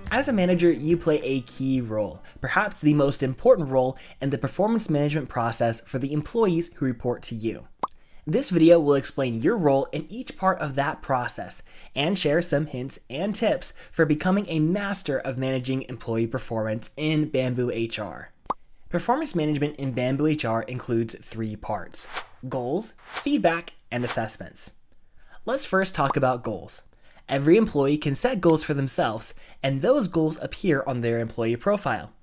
As a manager, you play a key role, perhaps the most important role in the performance management process for the employees who report to you. This video will explain your role in each part of that process and share some hints and tips for becoming a master of managing employee performance in Bamboo HR. Performance management in Bamboo HR includes 3 parts: goals, feedback, and assessments. Let's first talk about goals. Every employee can set goals for themselves, and those goals appear on their employee profile.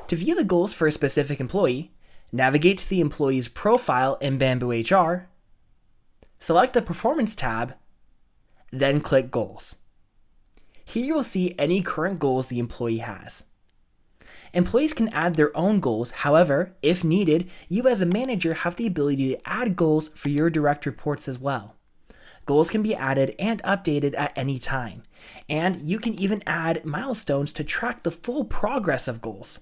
To view the goals for a specific employee, navigate to the employee's profile in Bamboo HR, select the Performance tab, then click Goals. Here you will see any current goals the employee has. Employees can add their own goals. However, if needed, you as a manager have the ability to add goals for your direct reports as well. Goals can be added and updated at any time, and you can even add milestones to track the full progress of goals.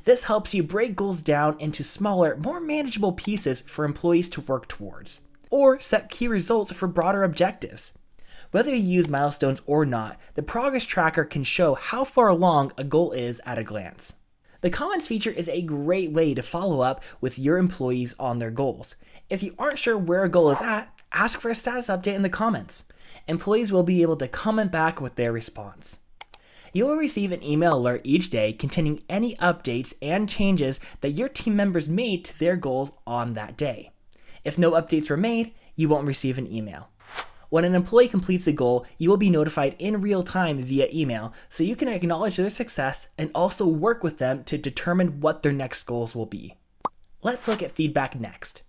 This helps you break goals down into smaller, more manageable pieces for employees to work towards, or set key results for broader objectives. Whether you use milestones or not, the progress tracker can show how far along a goal is at a glance. The comments feature is a great way to follow up with your employees on their goals. If you aren't sure where a goal is at, ask for a status update in the comments. Employees will be able to comment back with their response. You will receive an email alert each day containing any updates and changes that your team members made to their goals on that day. If no updates were made, you won't receive an email. When an employee completes a goal, you will be notified in real time via email, so you can acknowledge their success and also work with them to determine what their next goals will be. Let's look at feedback next.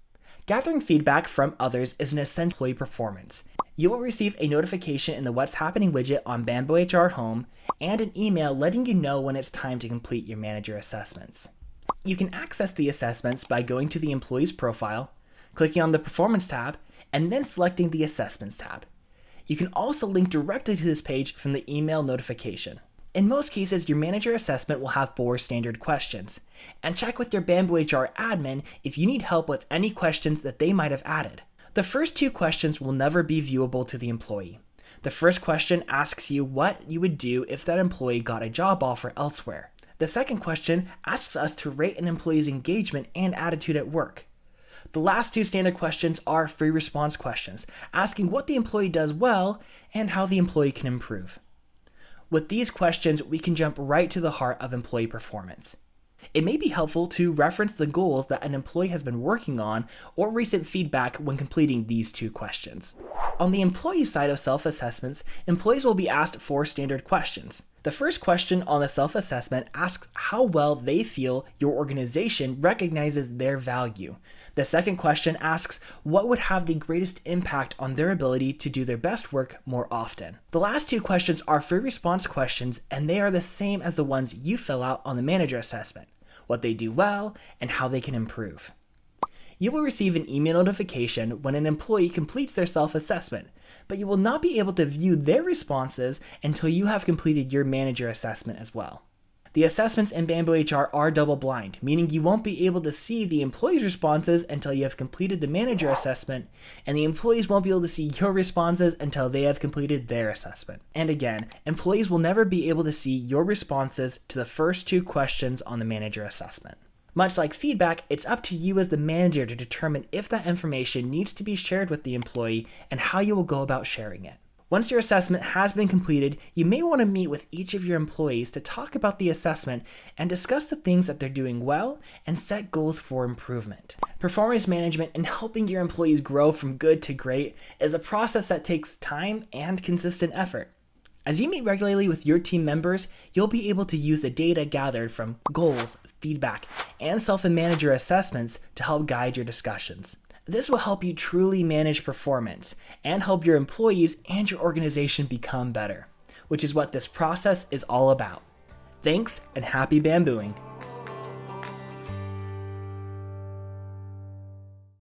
Gathering feedback from others is an essential employee performance. You will receive a notification in the What's Happening widget on Bamboo HR Home and an email letting you know when it's time to complete your manager assessments. You can access the assessments by going to the employee's profile, clicking on the Performance tab, and then selecting the Assessments tab. You can also link directly to this page from the email notification. In most cases, your manager assessment will have 4 standard questions, and check with your Bamboo HR admin if you need help with any questions that they might have added. The first 2 questions will never be viewable to the employee. The first question asks you what you would do if that employee got a job offer elsewhere. The second question asks us to rate an employee's engagement and attitude at work. The last 2 standard questions are free response questions, asking what the employee does well and how the employee can improve. With these questions, we can jump right to the heart of employee performance. It may be helpful to reference the goals that an employee has been working on or recent feedback when completing these 2 questions. On the employee side of self-assessments, employees will be asked 4 standard questions. The first question on the self-assessment asks how well they feel your organization recognizes their value. The second question asks what would have the greatest impact on their ability to do their best work more often. The last 2 questions are free response questions, and they are the same as the ones you fill out on the manager assessment: what they do well and how they can improve. You will receive an email notification when an employee completes their self-assessment, but you will not be able to view their responses until you have completed your manager assessment as well. The assessments in Bamboo HR are double-blind, meaning you won't be able to see the employee's responses until you have completed the manager assessment, and the employees won't be able to see your responses until they have completed their assessment. And again, employees will never be able to see your responses to the first 2 questions on the manager assessment. Much like feedback, it's up to you as the manager to determine if that information needs to be shared with the employee and how you will go about sharing it. Once your assessment has been completed, you may want to meet with each of your employees to talk about the assessment and discuss the things that they're doing well and set goals for improvement. Performance management and helping your employees grow from good to great is a process that takes time and consistent effort. As you meet regularly with your team members, you'll be able to use the data gathered from goals, feedback, and self-manager assessments to help guide your discussions. This will help you truly manage performance and help your employees and your organization become better, which is what this process is all about. Thanks and happy bambooing!